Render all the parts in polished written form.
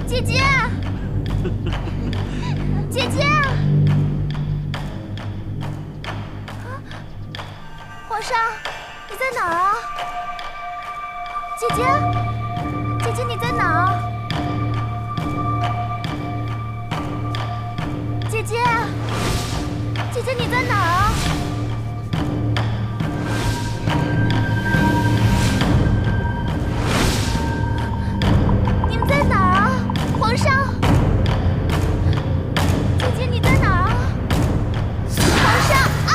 姐姐，姐姐，皇上，你在哪儿啊？姐姐，姐姐你在哪儿啊？姐姐，姐姐你在哪儿啊？你们在哪儿啊？皇上，姐姐你在哪儿啊？皇上啊！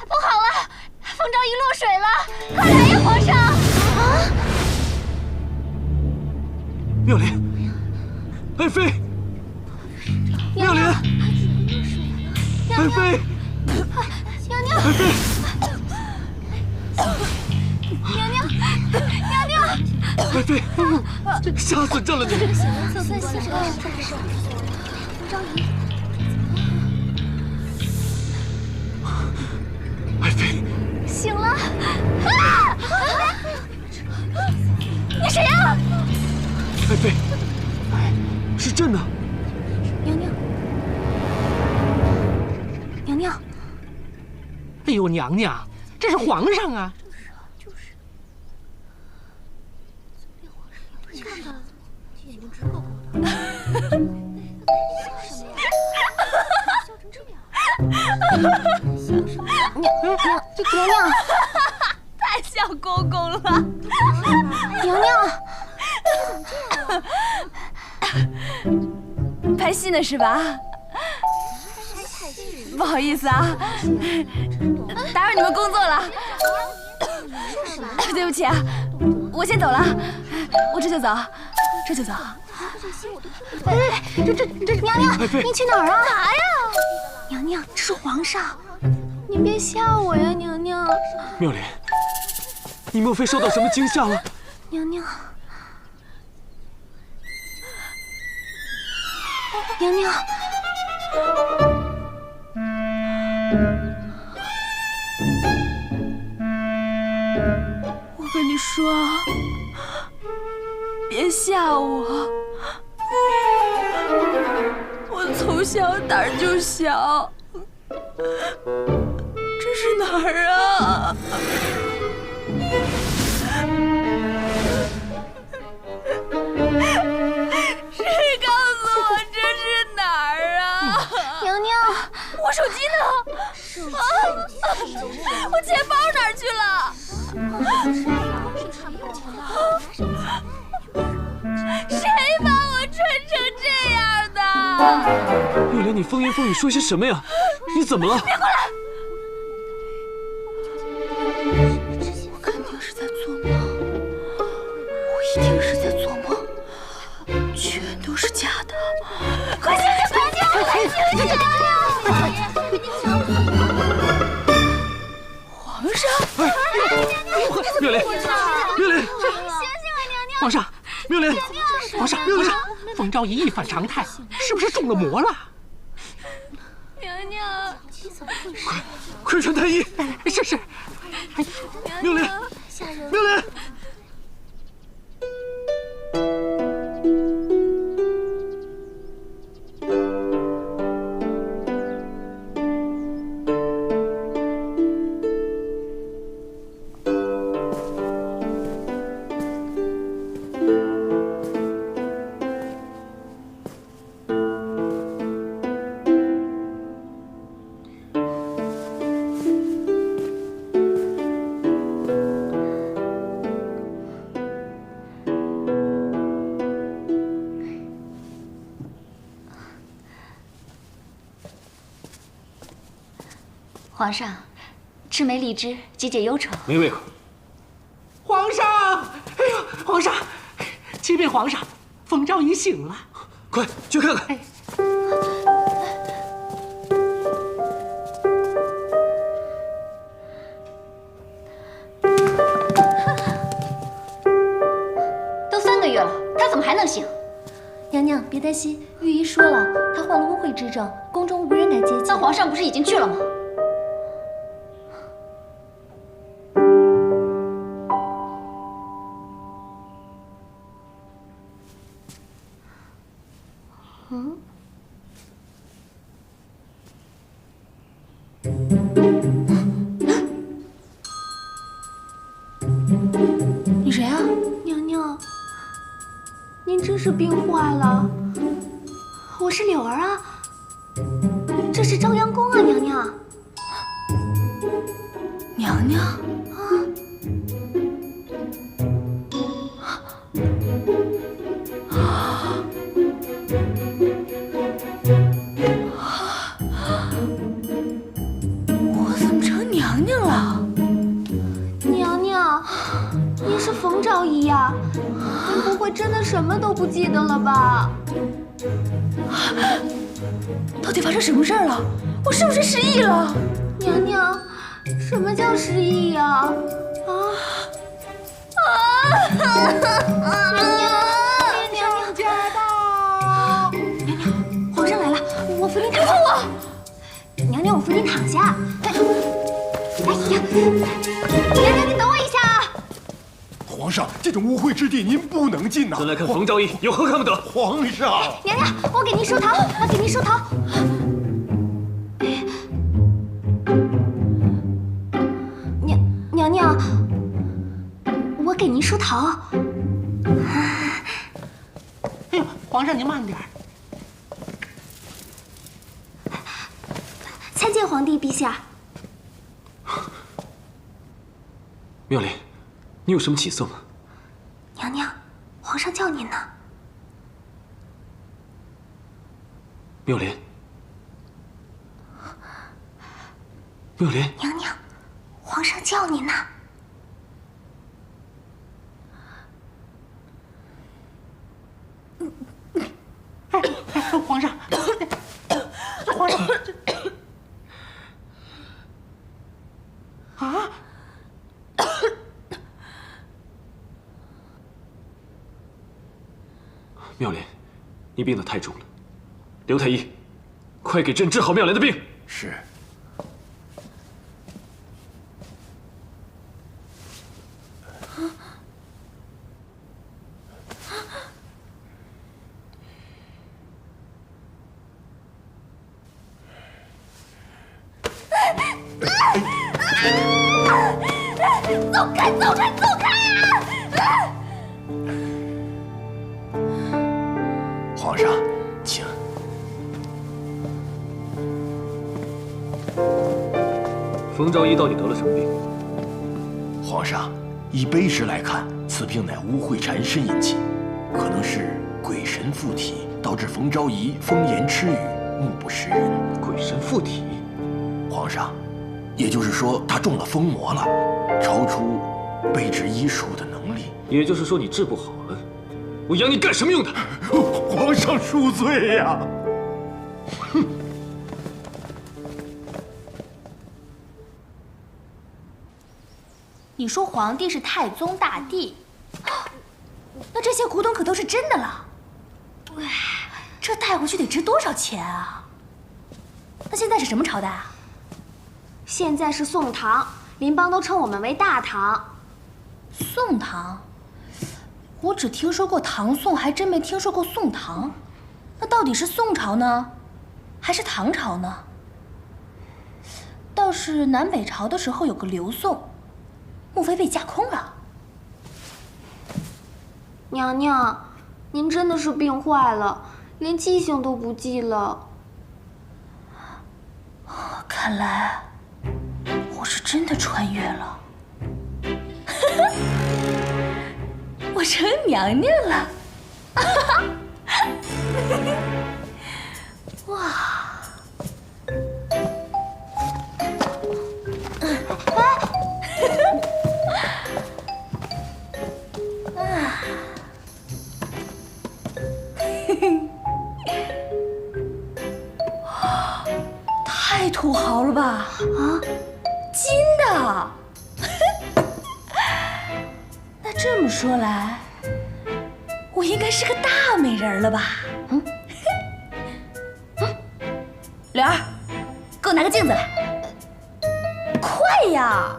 不好了，凤昭仪落水了！快来呀，皇上！啊！妙莲，爱妃，妙莲，爱妃，娘娘，爱妃，娘娘，娘娘！爱妃，吓死朕了你！总算醒了，凤昭仪。爱妃，醒了！啊！你谁呀？爱妃，是朕呐！娘娘，娘娘，哎呦，娘娘，这是皇上啊！娘娘，太像公公了。娘娘，拍戏呢是吧？不好意思啊，打扰你们工作了。对不起啊，我先走了，我这就走，这就走。娘娘，爱妃您去哪儿啊？干嘛呀？娘娘，这是皇上，您别吓我呀，娘娘。妙莲，你莫非受到什么惊吓了？娘娘，娘娘，我跟你说，别吓我，我从小胆儿就小。这是哪儿啊？谁告诉我这是哪儿啊？娘娘，我手机呢？我钱包哪儿去了？谁把我穿成这样的？妙莲，你风言风语说些什么呀？你怎么了？别过来！我肯定是在做梦，我一定是在做梦，全都是假的。快醒醒，快醒醒，快醒醒！皇上，妙莲，妙莲，醒醒啊，娘娘！皇上，妙莲，皇上，皇上，凤昭仪一反常态，是不是中了魔了？娘娘，快传太医！是是。妙莲，妙莲。皇上，赤梅荔枝，解解忧愁。没胃口。皇上，哎呦，皇上，启禀皇上，凤昭仪醒了。快去看看。别担心，御医说了，他患了污秽之症，宫中无人敢接近。那皇上不是已经去了吗？你谁啊？娘娘，您真是病坏了。我是柳儿啊，这是朝阳宫啊，娘娘。娘娘啊，我怎么成娘娘了？娘娘，您是冯昭仪呀？您不会真的什么都不记得了吧？到底发生什么事儿了？我是不是失忆了？娘娘，什么叫失忆呀？娘娘驾到！娘娘，皇上来了，我扶您躺下。娘娘，我扶您躺下。哎呀，娘娘，你等我一下。皇上，这种污秽之地您不能进呐！朕来看冯昭仪有何看不得？皇上，娘娘，我给您梳头，我给您梳头。娘娘，我给您梳头。哎呦，皇上您慢点儿。参见皇帝陛下。妙莲，你有什么起色吗？娘娘，皇上叫您呢。妙莲，妙莲，娘娘，皇上叫您呢。皇上，皇上，啊！妙莲，你病得太重了，刘太医，快给朕治好妙莲的病。是。走开，走开，走开啊！皇上，请。冯昭仪到底得了什么病？皇上，以碑石来看，此病乃污秽缠身引起，可能是鬼神附体，导致冯昭仪疯言痴语，目不识人。鬼神附体？皇上，也就是说他中了疯魔了，超出备治医术的能力。也就是说你治不好了，我养你干什么用的？皇上恕罪呀！哼！你说皇帝是太宗大帝，那这些古董可都是真的了。喂，这带回去得值多少钱啊？那现在是什么朝代啊？现在是宋唐，邻邦都称我们为大唐。宋唐？我只听说过唐宋，还真没听说过宋唐。那到底是宋朝呢，还是唐朝呢？倒是南北朝的时候有个刘宋，莫非被架空了？娘娘，您真的是病坏了，连记性都不记了。看来我是真的穿越了，我成娘娘了。哇！太土豪了吧！啊，金的。那这么说来，我应该是个大美人了吧？莲儿，给我拿个镜子来，快呀！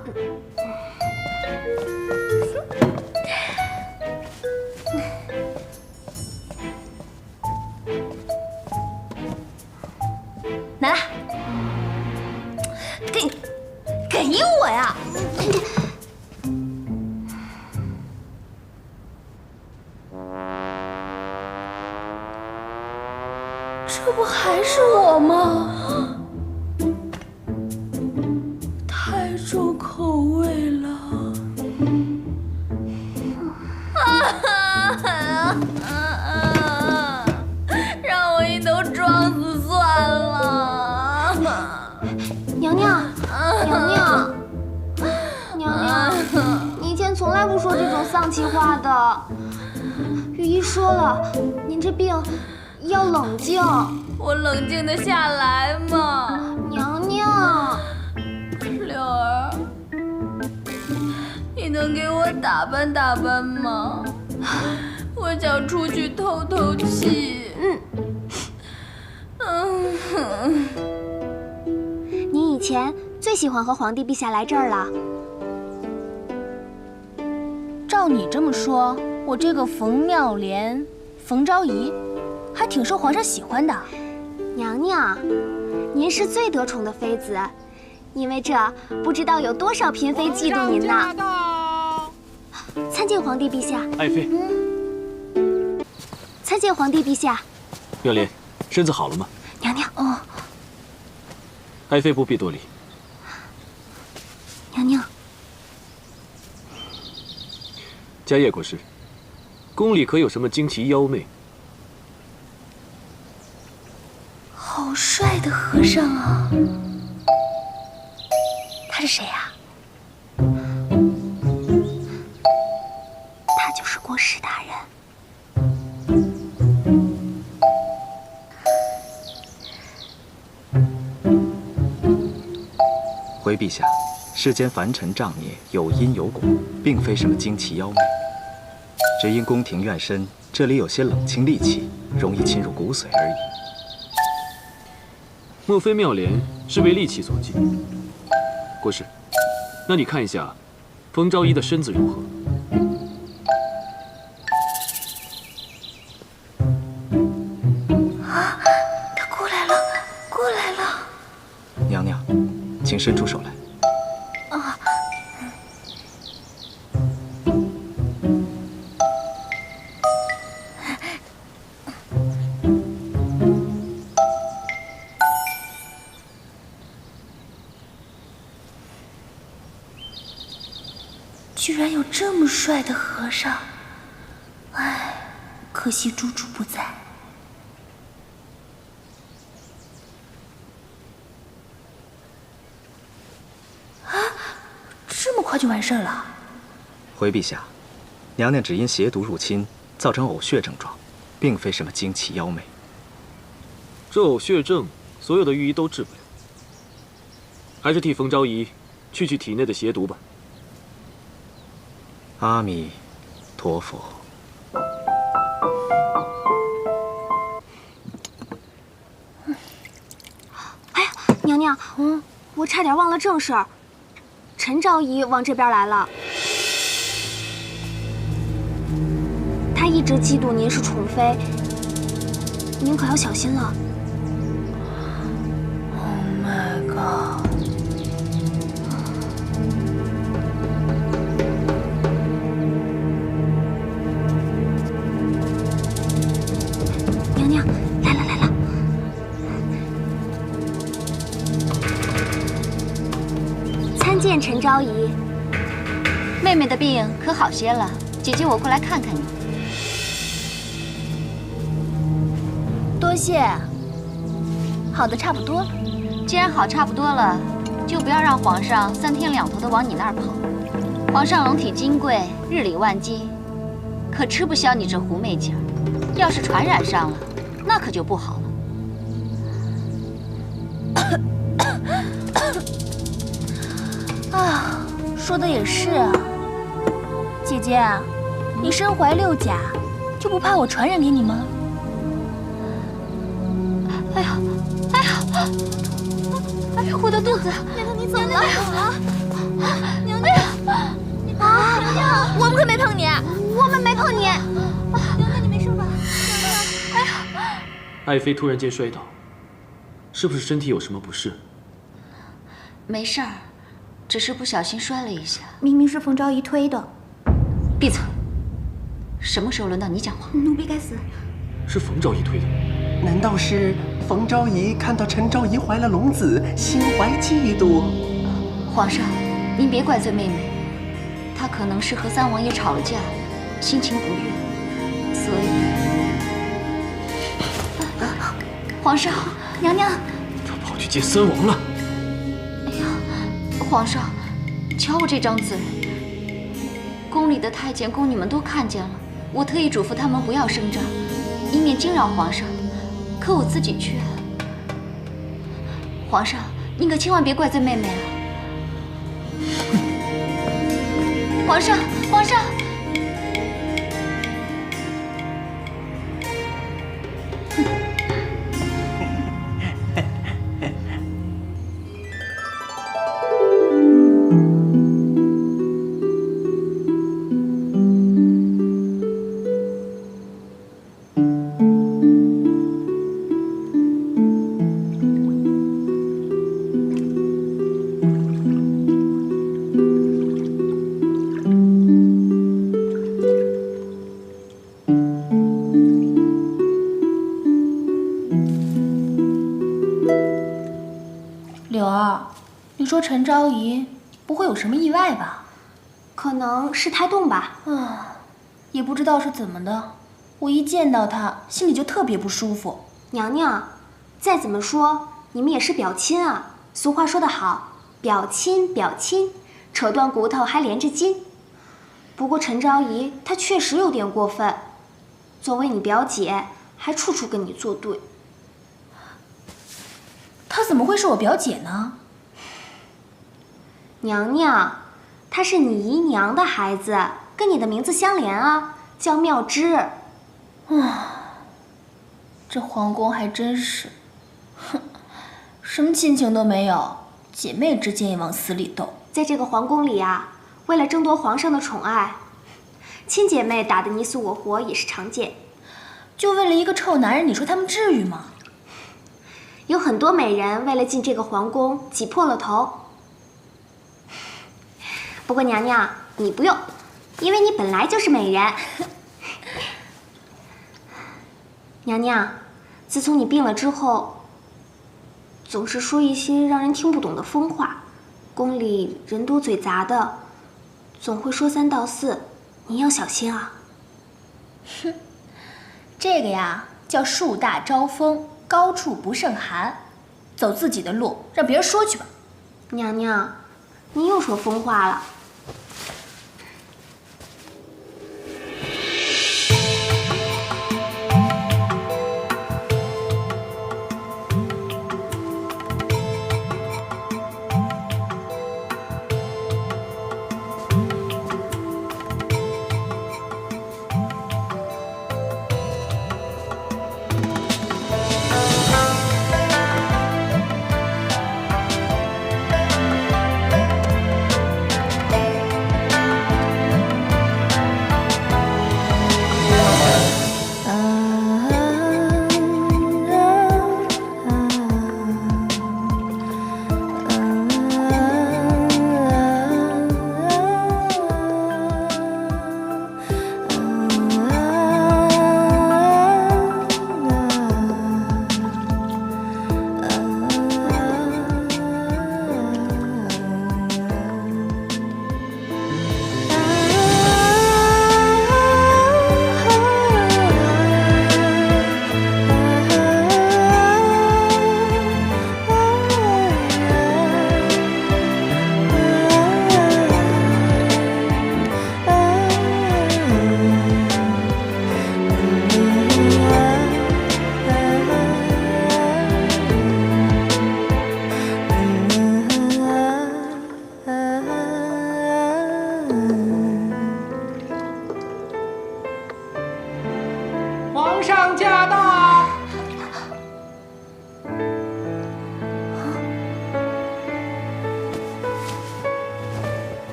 拿来，给我呀！这不还是我吗？太重口味了。让我一头撞死算了。娘娘，你以前从来不说这种丧气话的。御医说了，您这病要冷静。我冷静得下来吗？娘娘，柳儿，你能给我打扮打扮吗？我想出去透透气。您以前最喜欢和皇帝陛下来这儿了。照你这么说，我这个冯妙莲、冯昭仪，还挺受皇上喜欢的。娘娘，您是最得宠的妃子，因为这不知道有多少嫔妃嫉妒您呢。参见皇帝陛下。爱妃，参见皇帝陛下。妙莲，身子好了吗？娘娘，爱妃不必多礼。娘娘，迦叶国师，宫里可有什么惊奇妖媚？好帅的和尚啊！他是谁呀？他就是国师大人。回陛下，世间凡尘障孽有因有果，并非什么惊奇妖媚，只因宫廷院深，这里有些冷清戾气，容易侵入骨髓而已。莫非妙莲是被戾气所禁？国师，那你看一下，冯昭仪的身子如何？啊，他过来了，过来了！娘娘，请伸出手来。啊，居然有这么帅的和尚，唉，可惜猪猪不在。啊，这么快就完事儿了？回陛下，娘娘只因邪毒入侵，造成呕血症状，并非什么惊奇妖媚。这呕血症，所有的御医都治不了，还是替冯昭仪去体内的邪毒吧。阿弥陀佛。哎呀，娘娘，我差点忘了正事儿。陈昭仪往这边来了，她一直嫉妒您是宠妃，您可要小心了。Oh my god！娘娘，来了来了。参见陈昭仪。妹妹的病可好些了？姐姐，我过来看看你。多谢。好的差不多了。既然好差不多了，就不要让皇上3天2头的往你那儿跑。皇上龙体金贵，日理万机，可吃不消你这狐媚劲儿。要是传染上了，那可就不好了。啊，说的也是啊。姐姐，你身怀6甲，就不怕我传染给你吗？哎呀，哎呀，哎呀，我的肚子！娘娘，你怎么了？娘娘，啊！娘娘，我们可没碰你，我们没碰你。娘娘，你没事吧？娘娘，哎呀！爱妃突然间摔倒，是不是身体有什么不适？没事儿，只是不小心摔了一下。明明是冯昭仪推的。闭嘴！什么时候轮到你讲话？奴婢该死。是冯昭仪推的。难道是冯昭仪看到陈昭仪怀了龙子，心怀嫉妒？皇上，您别怪罪妹妹，她可能是和三王爷吵了架，心情不悦，所以……皇上，娘娘，她跑去见三王了。哎呀，皇上，瞧我这张嘴，宫里的太监宫女们都看见了，我特意嘱咐他们不要声张，以免惊扰皇上。可我自己却……皇上，您可千万别怪罪妹妹啊！皇上，皇上！柳儿，你说陈昭仪不会有什么意外吧？可能是胎动吧。也不知道是怎么的，我一见到她，心里就特别不舒服。娘娘，再怎么说，你们也是表亲啊。俗话说得好，表亲表亲，扯断骨头还连着筋。不过陈昭仪她确实有点过分，作为你表姐，还处处跟你作对。她怎么会是我表姐呢？娘娘，她是你姨娘的孩子，跟你的名字相连啊，叫妙芝。这皇宫还真是，哼，什么亲情都没有，姐妹之间也往死里斗。在这个皇宫里啊，为了争夺皇上的宠爱，亲姐妹打得你死我活也是常见。就为了一个臭男人，你说他们至于吗？有很多美人为了进这个皇宫挤破了头。不过娘娘，你不用，因为你本来就是美人。娘娘，自从你病了之后，总是说一些让人听不懂的疯话，宫里人多嘴杂的，总会说三道四，你要小心啊。这个呀叫树大招风，高处不胜寒，走自己的路，让别人说去吧。娘娘，你又说疯话了。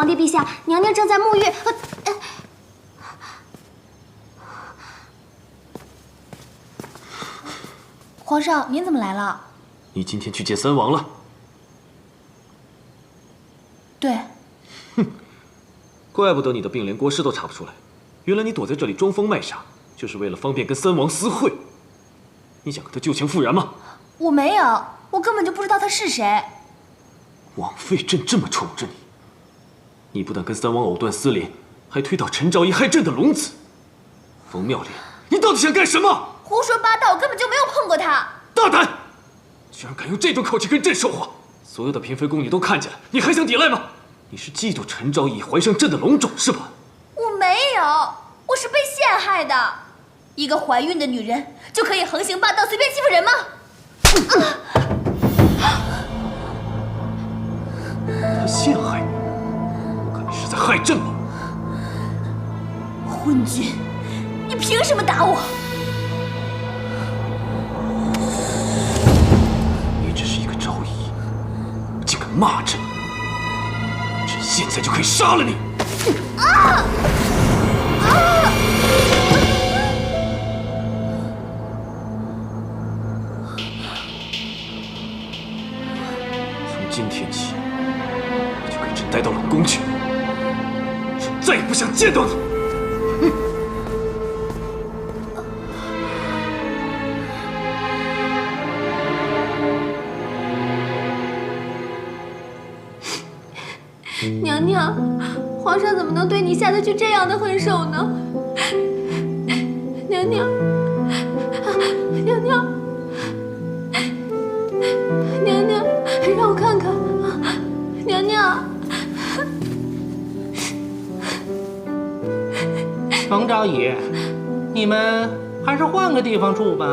皇帝陛下，娘娘正在沐浴。皇上，您怎么来了？你今天去见三王了？对。怪不得你的病连国师都查不出来，原来你躲在这里装疯卖傻，就是为了方便跟三王私会。你想跟他旧情复燃吗？我没有，我根本就不知道他是谁。枉费朕这么宠着你，你不但跟三王藕断丝连，还推倒陈昭仪害朕的龙子。冯妙莲，你到底想干什么？胡说八道，我根本就没有碰过他。大胆！居然敢用这种口气跟朕说话！所有的嫔妃宫女都看见了，你还想抵赖吗？你是嫉妒陈昭仪怀上朕的龙种是吧？我没有，我是被陷害的。一个怀孕的女人就可以横行霸道、随便欺负人吗？他陷害你，我看你是在害朕吗？昏君，你凭什么打我？你只是一个昭仪，竟敢骂朕！朕现在就可以杀了你！从今天起，你就跟朕带到冷宫去，朕再也不想见到你！娘娘，皇上怎么能对你下得去这样的狠手呢？娘娘，娘娘，娘娘，让我看看，娘娘。冯昭仪，你们还是换个地方住吧。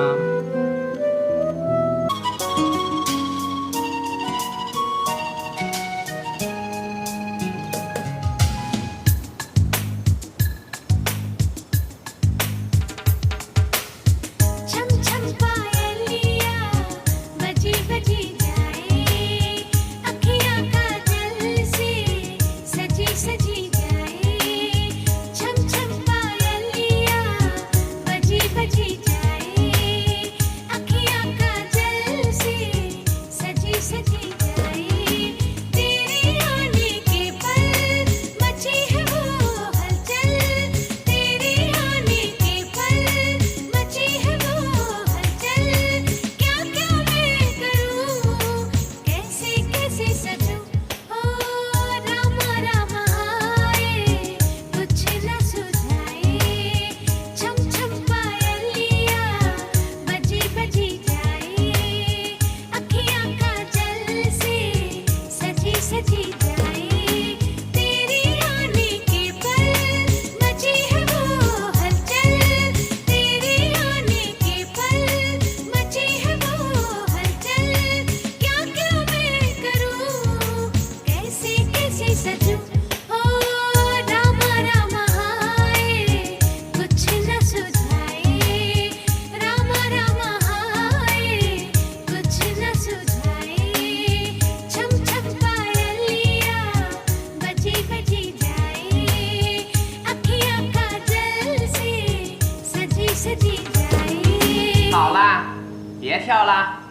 好啦，别跳啦。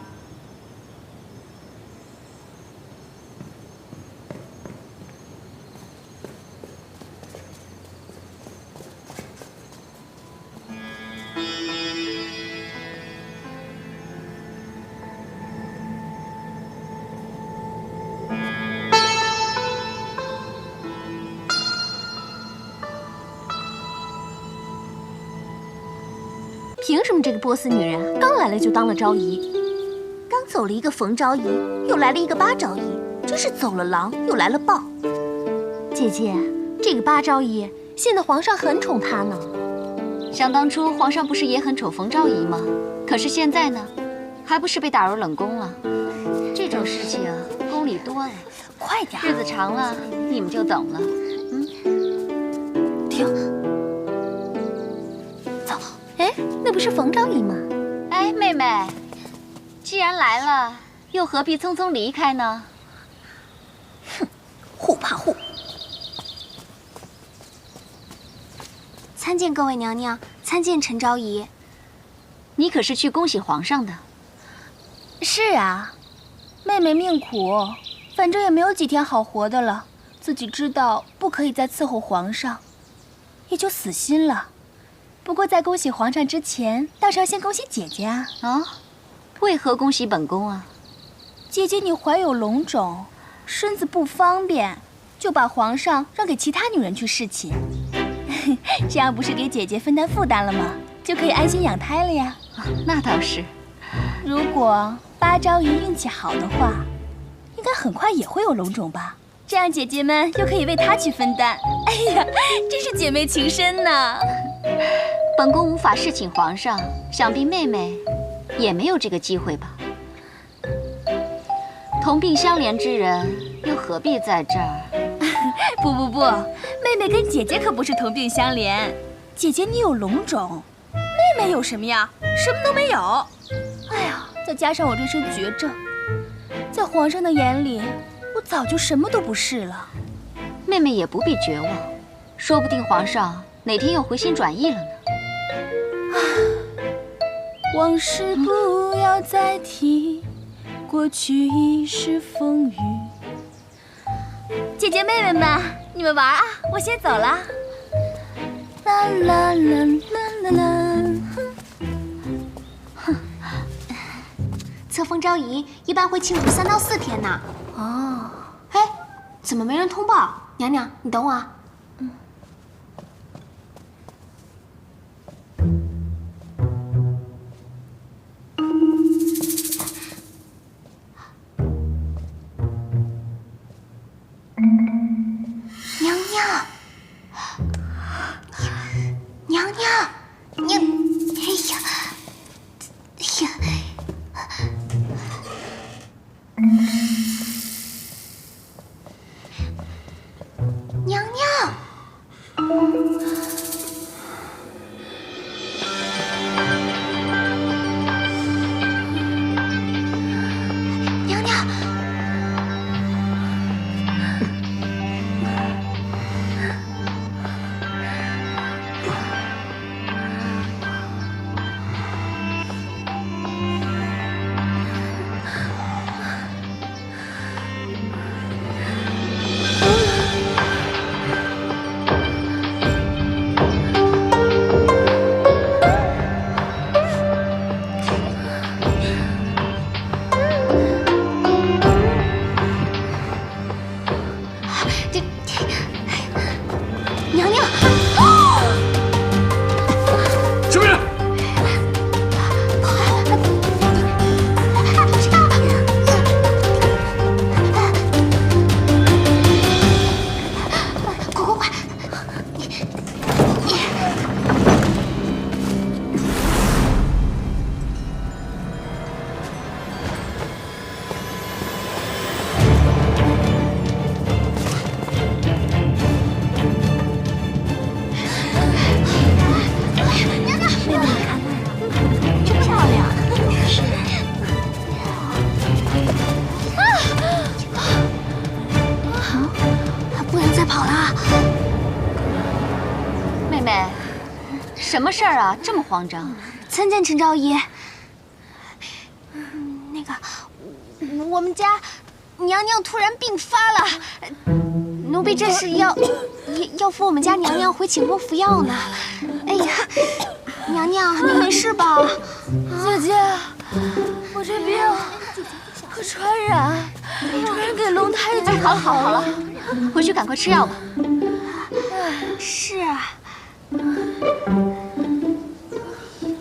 凭什么这个波斯女人刚来了就当了昭仪？刚走了一个冯昭仪，又来了一个八昭仪，真是走了狼又来了豹。姐姐，这个八昭仪现在皇上很宠她呢。想当初皇上不是也很宠冯昭仪吗？可是现在呢，还不是被打入冷宫了？这种事情宫里多了，快点，日子长了你们就懂了。停。哎，那不是冯昭仪吗？哎，妹妹，既然来了，又何必匆匆离开呢？哼，护怕护。参见各位娘娘，参见陈昭仪。你可是去恭喜皇上的？是啊，妹妹命苦，反正也没有几天好活的了，自己知道不可以再伺候皇上，也就死心了。不过在恭喜皇上之前，倒是要先恭喜姐姐啊！啊，为何恭喜本宫啊？姐姐你怀有龙种，身子不方便，就把皇上让给其他女人去侍寝，这样不是给姐姐分担负担了吗？就可以安心养胎了呀。那倒是。如果八昭仪运气好的话，应该很快也会有龙种吧？这样姐姐们又可以为她去分担。哎呀，真是姐妹情深呢。本宫无法侍寝皇上，想必妹妹也没有这个机会吧？同病相怜之人，又何必在这儿？不，妹妹跟姐姐可不是同病相怜。姐姐你有龙种，妹妹有什么呀？什么都没有。哎呀，再加上我这身绝症，在皇上的眼里，我早就什么都不是了。妹妹也不必绝望，说不定皇上哪天又回心转意了呢。往事不要再提，过去已是风雨。姐姐妹妹们，你们玩啊，我先走了。啦啦啦啦啦啦。册封昭仪一般会庆祝3到4天呢。哦，哎，怎么没人通报？娘娘，你等我啊。娘娘，娘娘，哎呀，哎呀。娘娘，娘娘，娘娘，什么人？快！不能再跑了。妹妹，什么事儿啊？这么慌张？参见陈昭仪。那个，我们家娘娘突然病发了，奴婢这是要扶我们家娘娘回寝宫服药呢。哎呀，娘娘，你没事吧？姐姐，我这病可传染，传染给龙胎就好了，回去赶快吃药吧。是啊，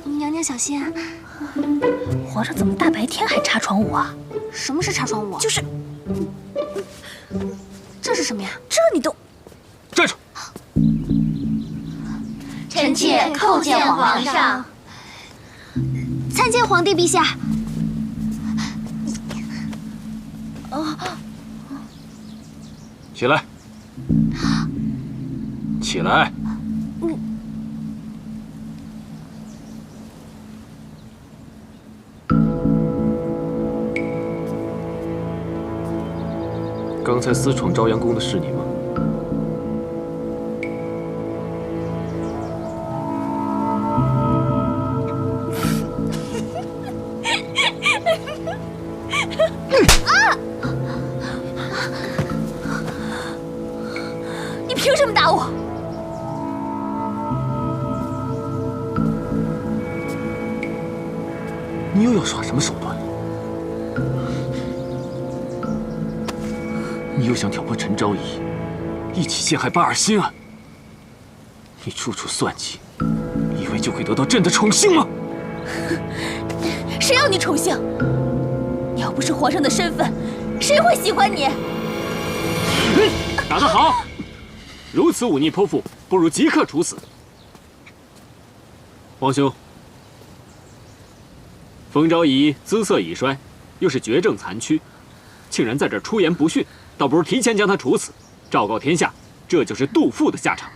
娘娘小心啊。皇上怎么大白天还查床舞啊？什么是查床舞？就是，这是什么呀？这你都站住！臣妾叩见皇上。参见皇帝陛下。起来，起来！刚才私闯朝阳宫的是你吗？你又要耍什么手段？你又想挑拨陈昭仪，一起陷害巴尔辛安？你处处算计，以为就会得到朕的宠幸吗？谁要你宠幸？要不是皇上的身份，谁会喜欢你？打得好！如此忤逆泼妇，不如即刻处死。皇兄，冯昭仪姿色已衰，又是绝症残躯，竟然在这儿出言不逊，倒不如提前将他处死，昭告天下，这就是杜父的下场。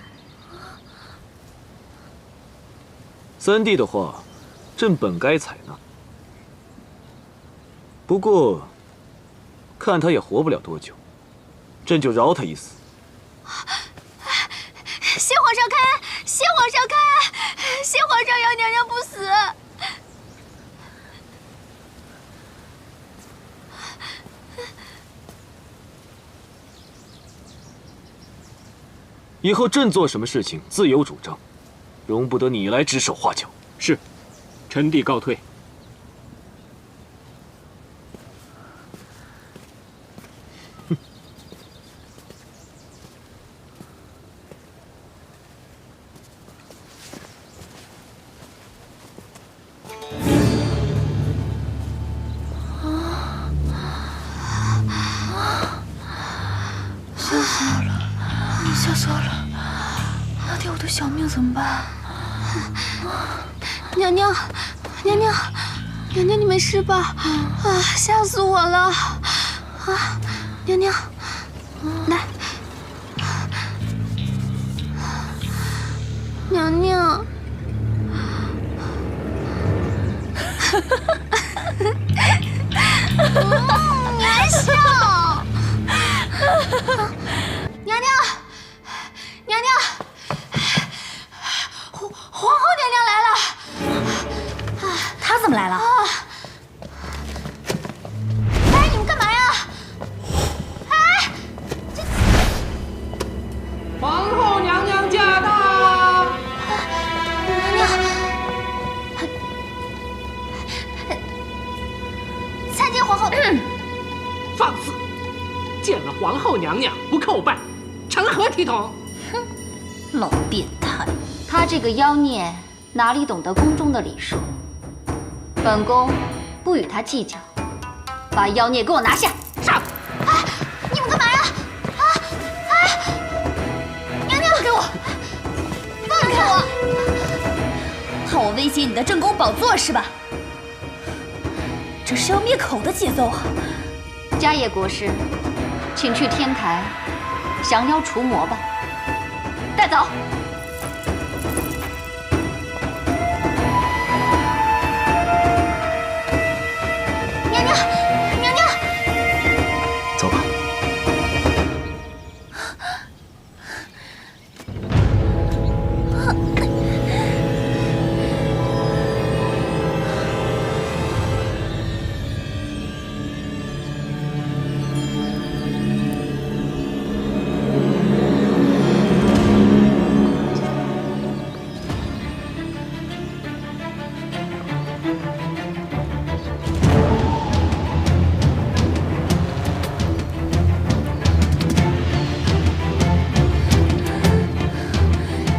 三弟的话，朕本该采纳，不过看他也活不了多久，朕就饶他一死。谢皇上开恩！谢皇上开恩！谢皇上要娘娘不死。以后朕做什么事情自有主张，容不得你来指手画脚。是，臣弟告退。吓死我了！那天我的小命怎么办？娘娘，娘娘，娘娘，你没事吧？啊，吓死我了！啊，娘娘，来，娘娘。你还笑？娘娘，娘娘，皇后娘娘来了。她怎么来了？哎，你们干嘛呀？哎，这皇后娘娘驾到！娘娘，参见皇后。放肆！见了皇后娘娘不叩拜，成何体统？哼，老变态！他这个妖孽哪里懂得宫中的礼数？本宫不与他计较，把妖孽给我拿下！上！哎，你们干嘛呀？啊！哎，娘娘，放开我！放开我！怕我威胁你的正宫宝座是吧？这是要灭口的节奏啊！迦叶国师，请去天台降妖除魔吧。带走。娘娘，娘娘，走吧。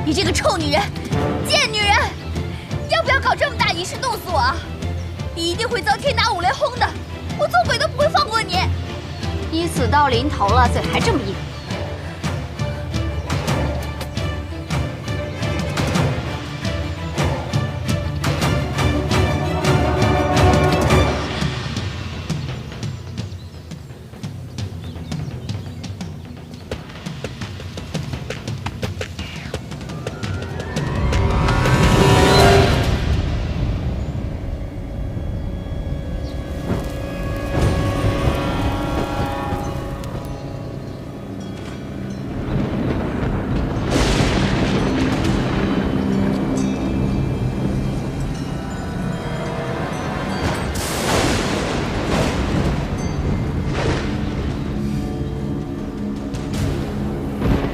你这个臭女人，贱女人，要不要搞这么大仪式弄死我啊？你一定会遭天打五雷轰的，我做鬼都不会放过你。你死到临头了，嘴还这么硬。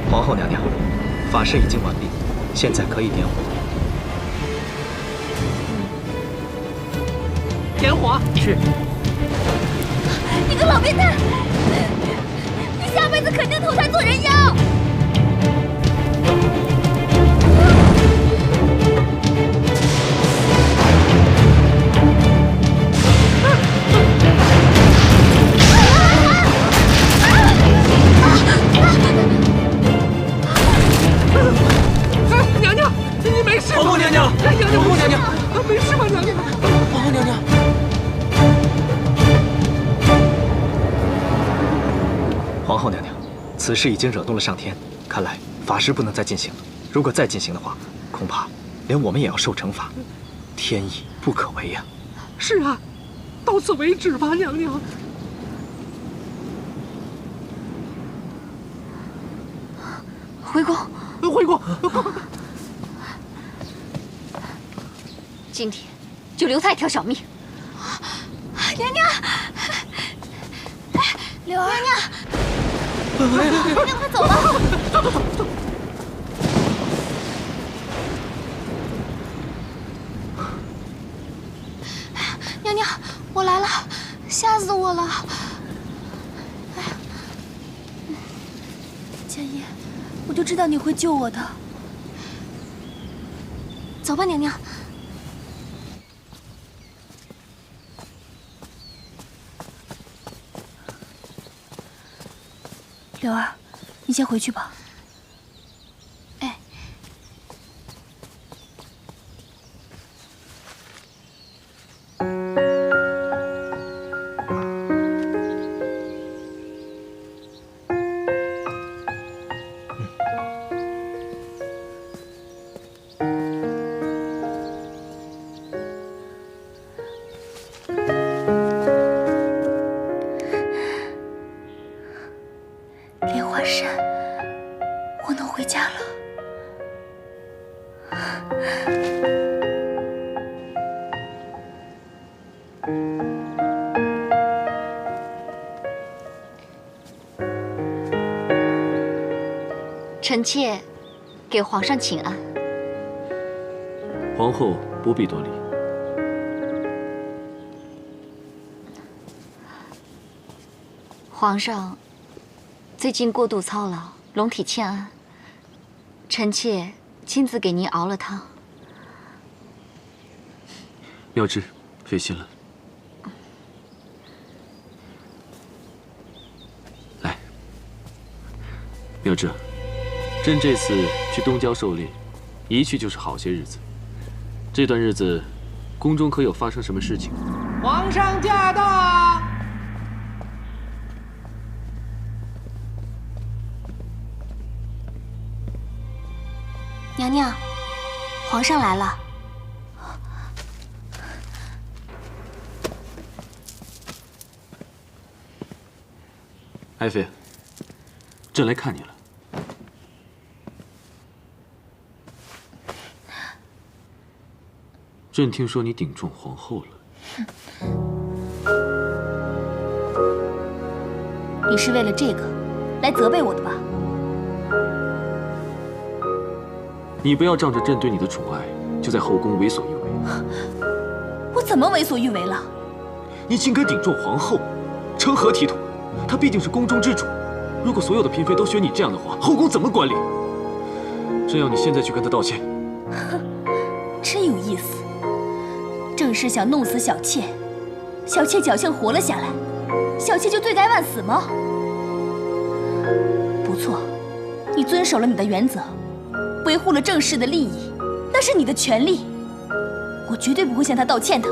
皇后娘娘，法事已经完毕，现在可以点火。点火。是。你个老变态！你下辈子肯定投胎做人妖！娘娘，你没事吧？皇后娘娘，娘娘，皇后娘娘，没事吧，娘娘？皇后娘娘。皇后娘娘，此事已经惹怒了上天，看来法事不能再进行了。如果再进行的话，恐怕连我们也要受惩罚，天意不可违呀。是啊，到此为止吧，娘娘。回宫，回宫，今天就留他一条小命。娘娘，柳儿，娘娘，快走吧。娘娘，我来了，吓死我了！哎呀，千叶，我就知道你会救我的。走吧，娘娘。柳儿，你先回去吧。哎。莲花山，我能回家了。臣妾给皇上请安。皇后不必多礼。皇上最近过度操劳，龙体欠安，臣妾亲自给您熬了汤。妙芝，费心了。来，妙芝，朕这次去东郊狩猎，一去就是好些日子。这段日子，宫中可有发生什么事情？皇上驾到！娘娘，皇上来了。爱妃，朕来看你了。朕听说你顶撞皇后了。你是为了这个来责备我的吧？你不要仗着朕对你的宠爱，就在后宫为所欲为。我怎么为所欲为了？你竟敢顶撞皇后，成何体统？她毕竟是宫中之主，如果所有的嫔妃都学你这样的话，后宫怎么管理？朕要你现在去跟她道歉。真有意思。正是想弄死小妾，小妾侥幸活了下来，小妾就罪该万死吗？不错，你遵守了你的原则，维护了正室的利益，那是你的权利，我绝对不会向他道歉的。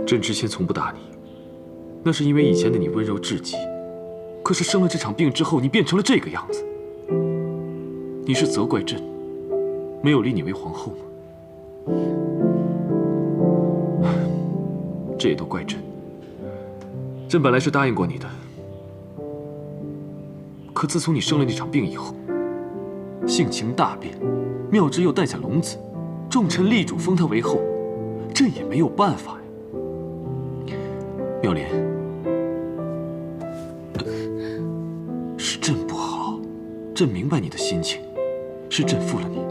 朕之前从不打你，那是因为以前的你温柔至极。可是生了这场病之后，你变成了这个样子。你是责怪朕没有立你为皇后吗？这也都怪朕。朕本来是答应过你的，可自从你生了那场病以后，性情大变，妙芝又诞下龙子，众臣力主封他为后，朕也没有办法呀。妙莲，是朕不好，朕明白你的心情，是朕负了你。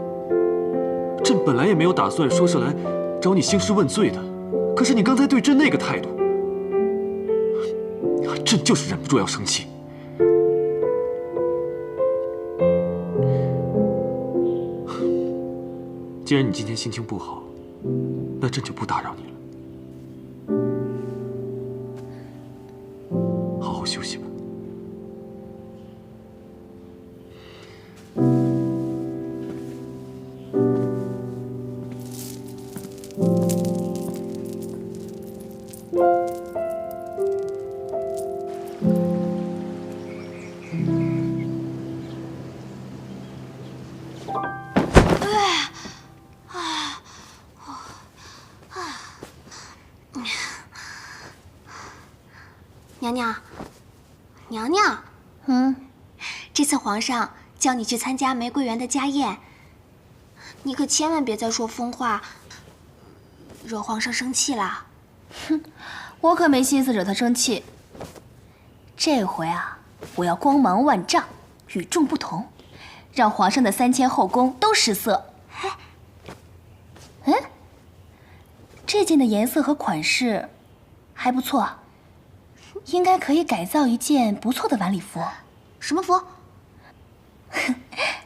朕本来也没有打算说是来找你兴师问罪的，可是你刚才对朕那个态度，朕就是忍不住要生气。既然你今天心情不好，那朕就不打扰你了。好好休息吧。娘娘，娘娘，这次皇上叫你去参加玫瑰园的家宴，你可千万别再说疯话，惹皇上生气了。哼，我可没心思惹他生气。这回啊，我要光芒万丈，与众不同，让皇上的3000后宫都失色。这件的颜色和款式还不错，应该可以改造一件不错的晚礼服。什么服？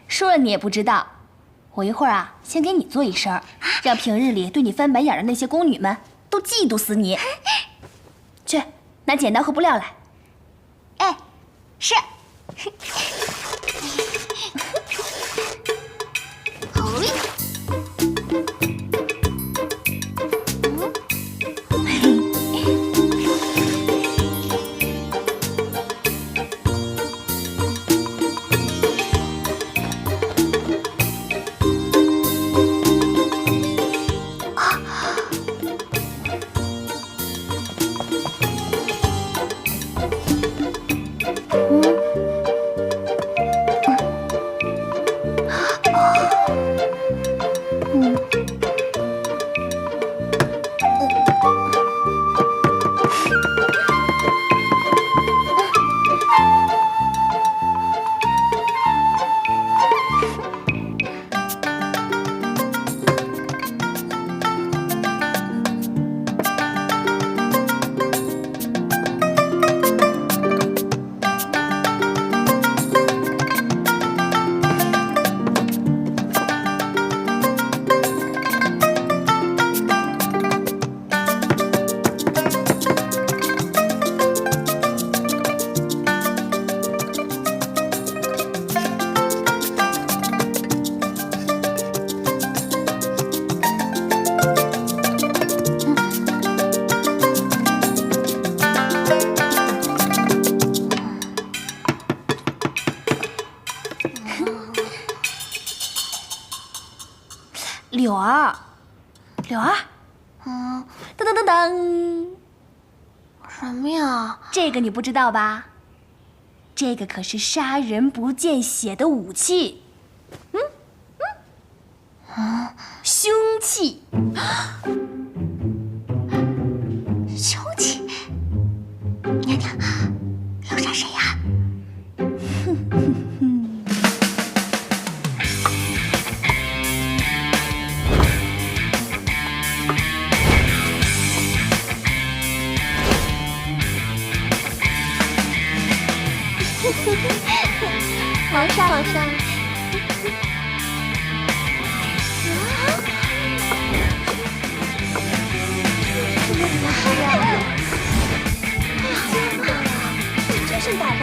说了你也不知道。我一会儿啊，先给你做一身，让平日里对你翻白眼的那些宫女们都嫉妒死你。去，拿剪刀和布料来。哎，是。好嘞。柳儿，柳儿，当当当当，什么呀？这个你不知道吧？这个可是杀人不见血的武器，凶器。凶器？娘娘，要杀谁呀？皇上，皇上。真是打扮。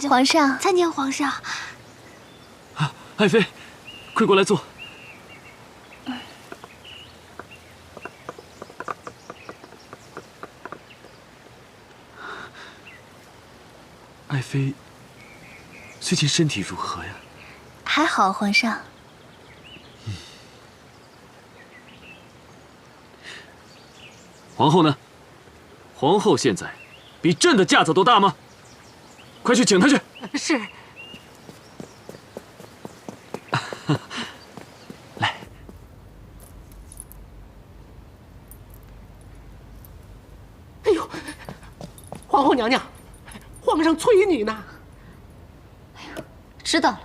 皇上，参见皇上。爱妃，快过来坐。爱妃最近身体如何呀？还好，皇上。皇后呢？皇后现在比朕的架子都大吗？快去请她去。是。来，哎呦，皇后娘娘，皇上催你呢。知道了。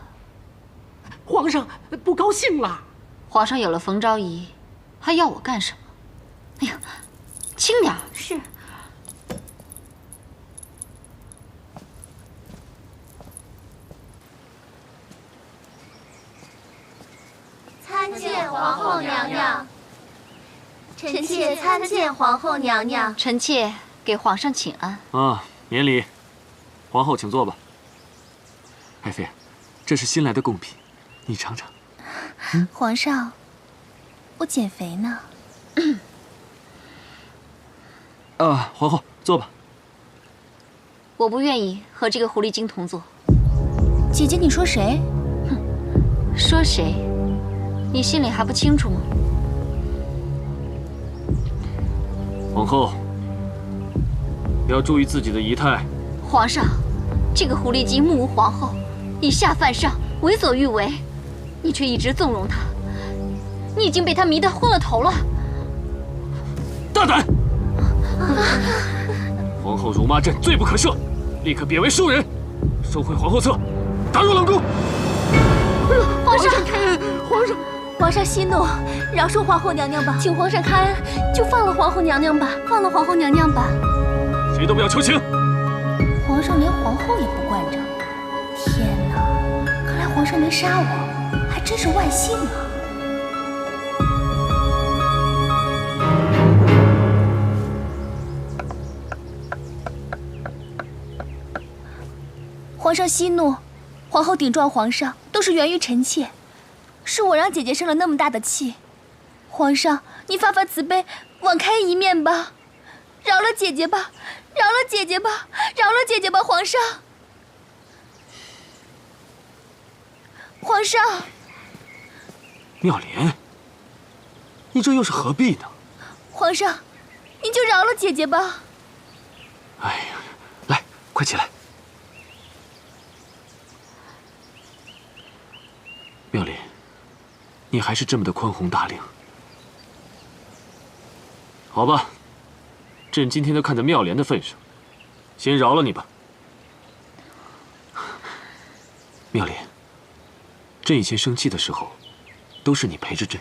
皇上不高兴了。皇上有了冯昭仪，还要我干什么？哎呀，轻点儿。是。参见皇后娘娘。臣妾参见皇后娘娘。臣妾给皇上请安。啊，免礼。皇后请坐吧。爱妃，这是新来的贡品，你尝尝。皇上，我减肥呢。皇后坐吧。我不愿意和这个狐狸精同坐。姐姐，你说谁？说谁？你心里还不清楚吗？皇后，要注意自己的仪态。皇上，这个狐狸精目无皇后，以下犯上，为所欲为，你却一直纵容她，你已经被她迷得昏了头了。大胆！皇后辱骂朕，罪不可赦，立刻贬为庶人，收回皇后册，打入冷宫。皇上，皇上息怒，饶恕皇后娘娘吧，请皇上开恩，就放了皇后娘娘吧，放了皇后娘娘吧。谁都不要求情。皇上连皇后也不惯着，天哪！看来皇上没杀我，还真是万幸啊。皇上息怒，皇后顶撞皇上都是源于臣妾，是我让姐姐生了那么大的气。皇上，你发发慈悲，网开一面吧，饶了姐姐吧，饶了姐姐吧，饶了姐姐吧，皇上。皇上，妙莲，你这又是何必呢？皇上，您就饶了姐姐吧。哎呀，来，快起来。妙莲，你还是这么的宽宏大量。好吧，朕今天都看在妙莲的份上，先饶了你吧。妙莲，朕以前生气的时候，都是你陪着朕，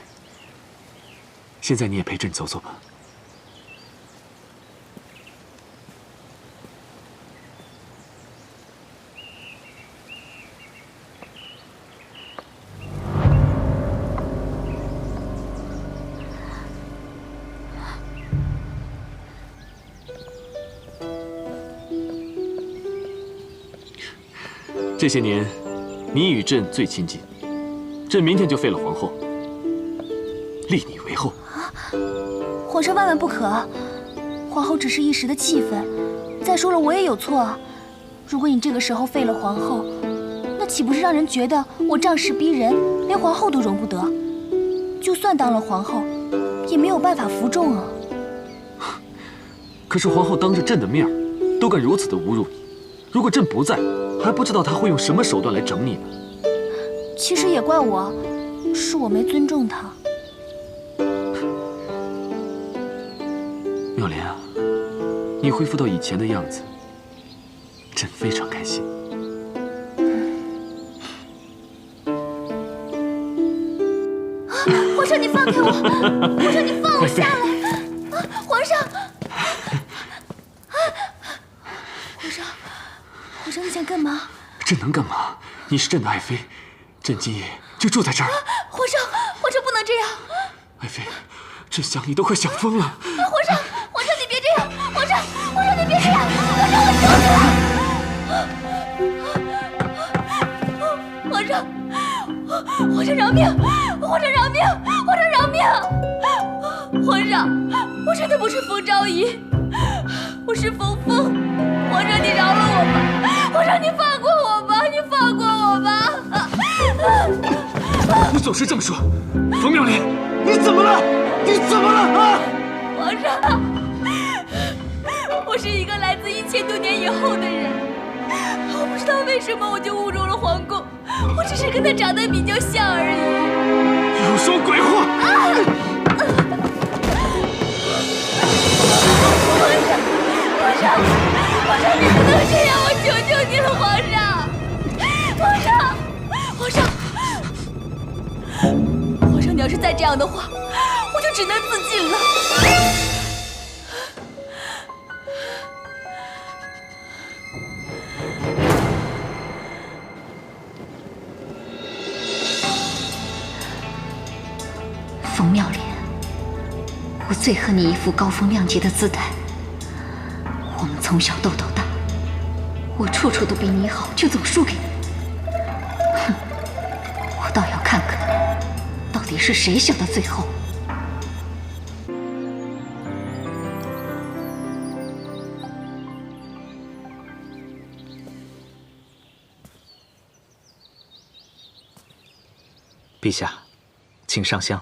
现在你也陪朕走走吧。这些年，你与朕最亲近，朕明天就废了皇后，立你为后。皇上万万不可，皇后只是一时的气愤。再说了，我也有错啊。如果你这个时候废了皇后，那岂不是让人觉得我仗势逼人，连皇后都容不得？就算当了皇后，也没有办法服众啊。可是皇后当着朕的面都敢如此的侮辱你，如果朕不在，还不知道她会用什么手段来整你呢。其实也怪我，是我没尊重她。妙莲啊，你恢复到以前的样子，朕非常开心。皇上，你放开我！皇上，你放我下来！皇上！皇上，你想干嘛？朕能干嘛？你是朕的爱妃，朕今夜就住在这儿。皇上不能这样！爱妃，朕想你都快想疯了。皇上，你别这样！皇上，你别这样！皇上，我求你了！皇上，皇上饶命！皇上饶命！皇上饶命！皇上，我真的不是冯昭仪，我是冯峰。皇上，你饶了我吧！皇上，你放过我吧！你放过我吧！你总是这么说，冯妙莲，你怎么了？你怎么了啊？皇上，我是一个来自1000多年以后的人，我不知道为什么我就误入了皇宫，我只是跟他长得比较像而已。有说鬼话！皇上，你不能这样，我求求你了，皇上！皇上，你要是再这样的话，我就只能自尽了。冯妙莲，我最恨你一副高风亮节的姿态。我们从小斗到大，我处处都比你好，却总输给你。哼，我倒要看看，到底是谁笑到最后。陛下，请上香。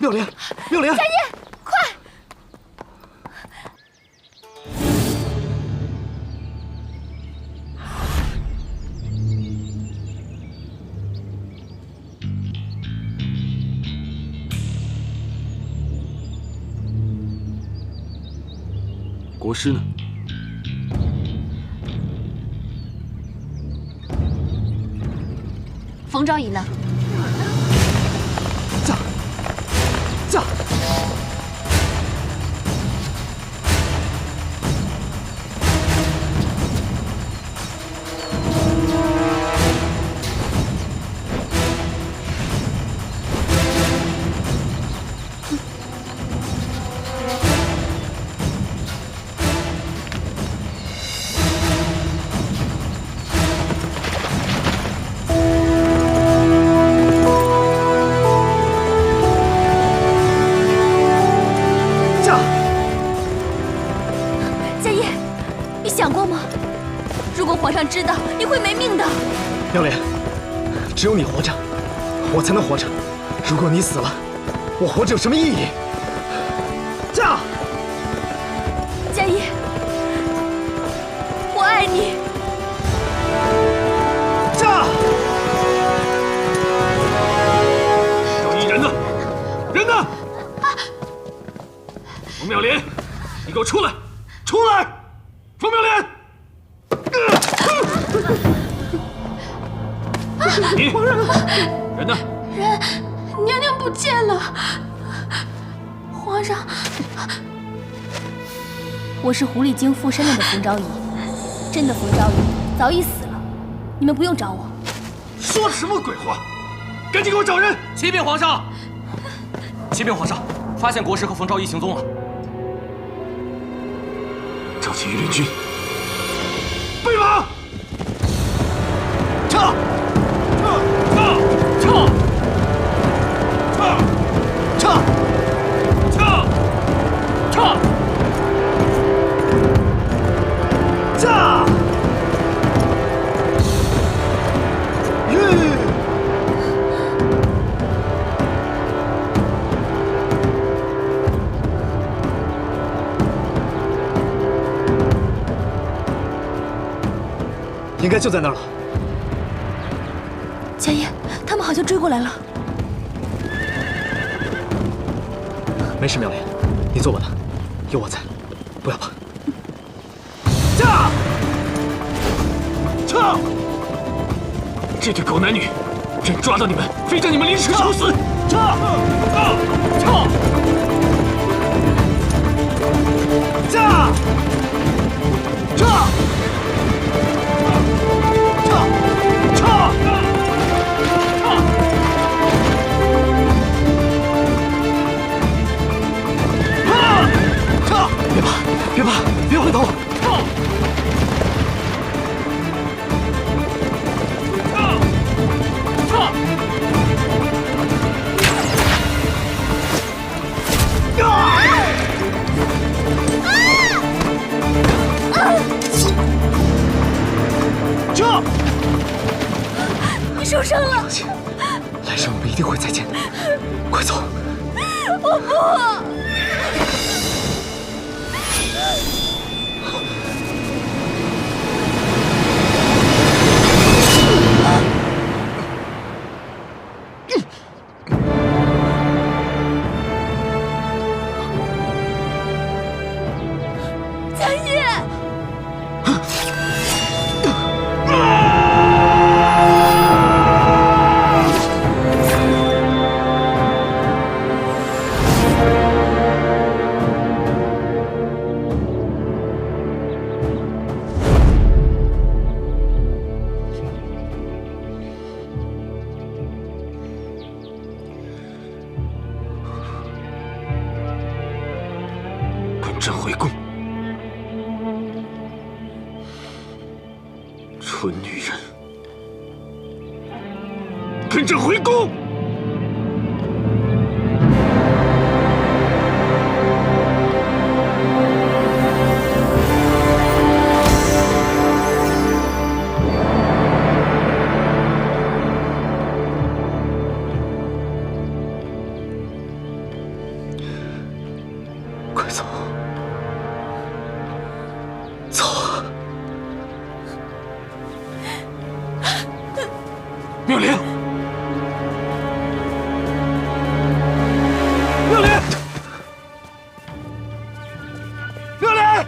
妙莲，妙莲，佳音，快！国师呢？冯昭仪呢？驾！皇上知道你会没命的。妙莲，只有你活着，我才能活着。如果你死了，我活着有什么意义？驾！佳怡，我爱你。驾！赵毅，人呢？人呢？冯妙莲，你给我出来！出来！冯妙莲！你皇上，人呢？人，娘娘不见了。皇上，我是狐狸精附身了的冯昭仪，真的冯昭仪早已死了，你们不用找我。说什么鬼话！赶紧给我找人！启禀皇上，启禀皇上，发现国师和冯昭仪行踪了。召集御林军，备马！撤！应该就在那儿了。佳音，他们好像追过来了。没事，妙莲，你坐稳了，有我在，不要怕。驾！撤！这对狗男女，朕抓到你们，非将你们凌迟处死！撤！驾！别怕，别回头！你受伤了。放心，来生我们一定会再见的。快走！我不。朕回宫，蠢女人，跟朕回宫！快走！走啊！妙莲，妙莲，妙莲！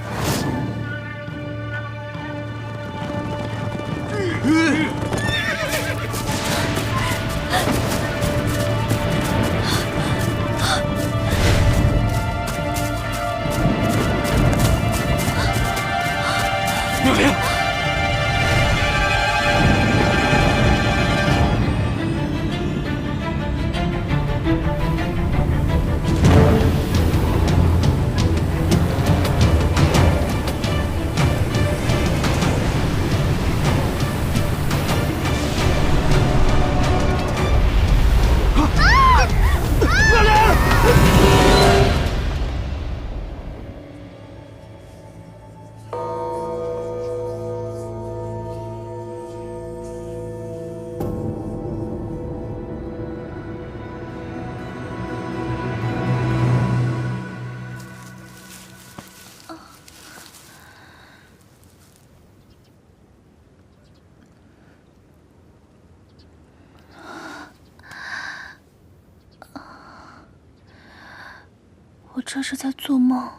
我这是在做梦，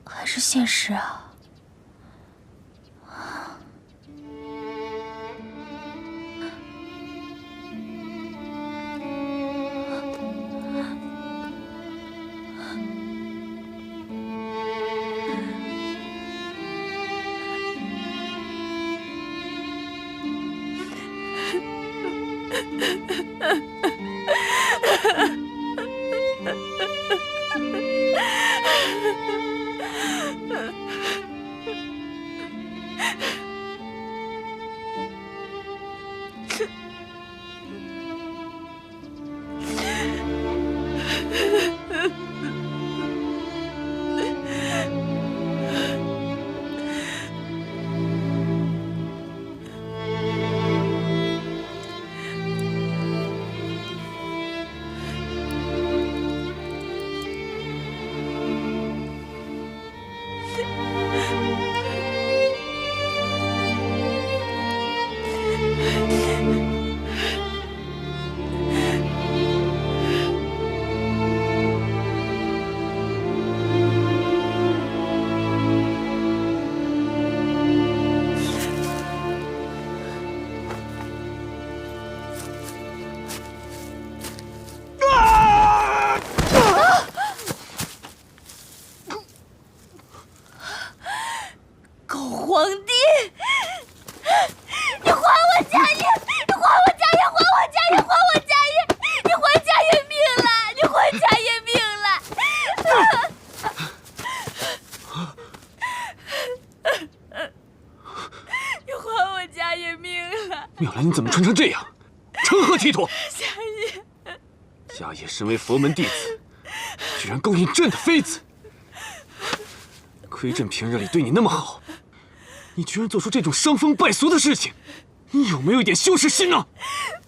还是现实啊？皇帝，你还我家业！你还我家业！还我家业！还我家业！你还家业命了！你还家业命了！你还我家业命了！妙兰，你怎么穿成这样？成何体统？家业，家业身为佛门弟子，居然勾引朕的妃子。亏朕平日里对你那么好，你居然做出这种伤风败俗的事情，你有没有一点羞耻心呢？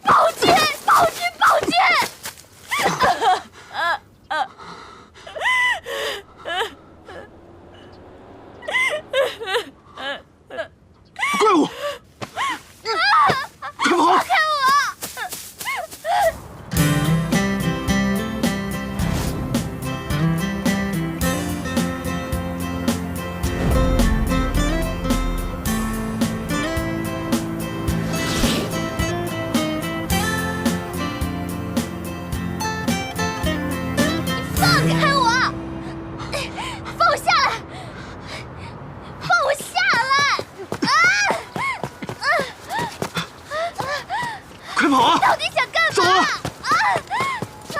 宝剑，宝剑，宝剑！怪物！快跑！放开我！放开我！放我下来！放我下来！快跑啊！到底想干嘛？走啊！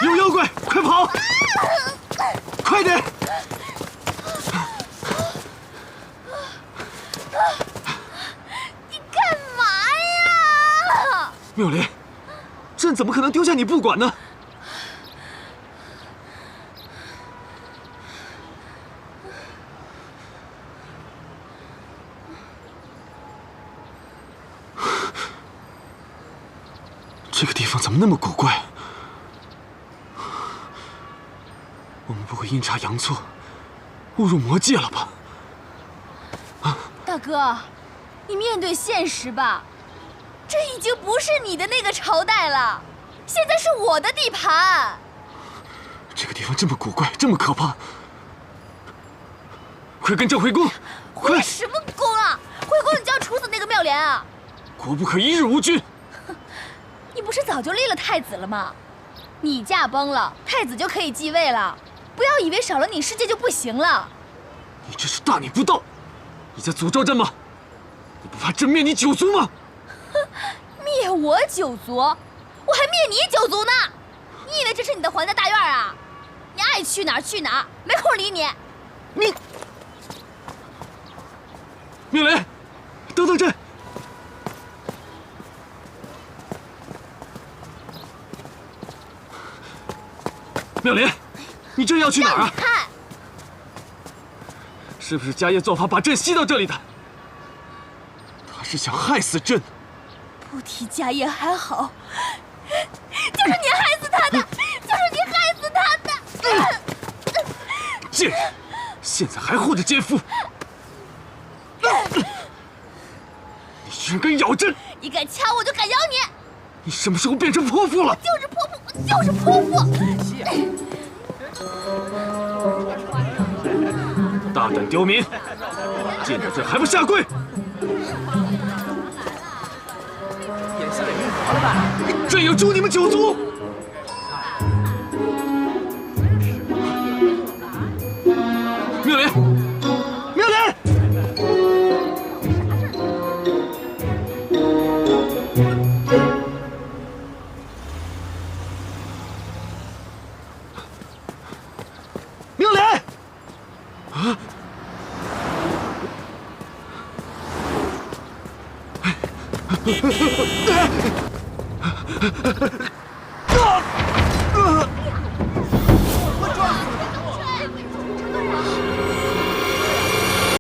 有妖怪，快跑！快点！你干嘛呀？妙莲，朕怎么可能丢下你不管呢？这个地方怎么那么古怪？我们不会阴差阳错误入魔界了吧？大哥，你面对现实吧，这已经不是你的那个朝代了，现在是我的地盘。这个地方这么古怪，这么可怕，快跟朕回宫！回什么宫啊？回宫你就要处死那个妙莲啊？国不可一日无君。你不是早就立了太子了吗？你驾崩了，太子就可以继位了。不要以为少了你，世界就不行了。你这是大逆不道！你在诅咒朕吗？你不怕朕灭你九族吗？灭我九族？我还灭你九族呢！你以为这是你的皇家大院啊？你爱去哪儿去哪儿，没空理你。你，妙莲，等等朕！妙莲，你这要去哪儿啊？看，是不是家业做法把朕吸到这里的？他是想害死朕。不提家业还好，就是你害死他的，就是你害死他的！贱人，现在还护着奸夫！你居然敢咬朕！你敢掐我就敢咬你！你什么时候变成泼妇了？就是泼妇，就是泼妇！大胆刁民，进了这还不下跪！朕要诛你们九族！妙莲，妙莲！妙莲！啊！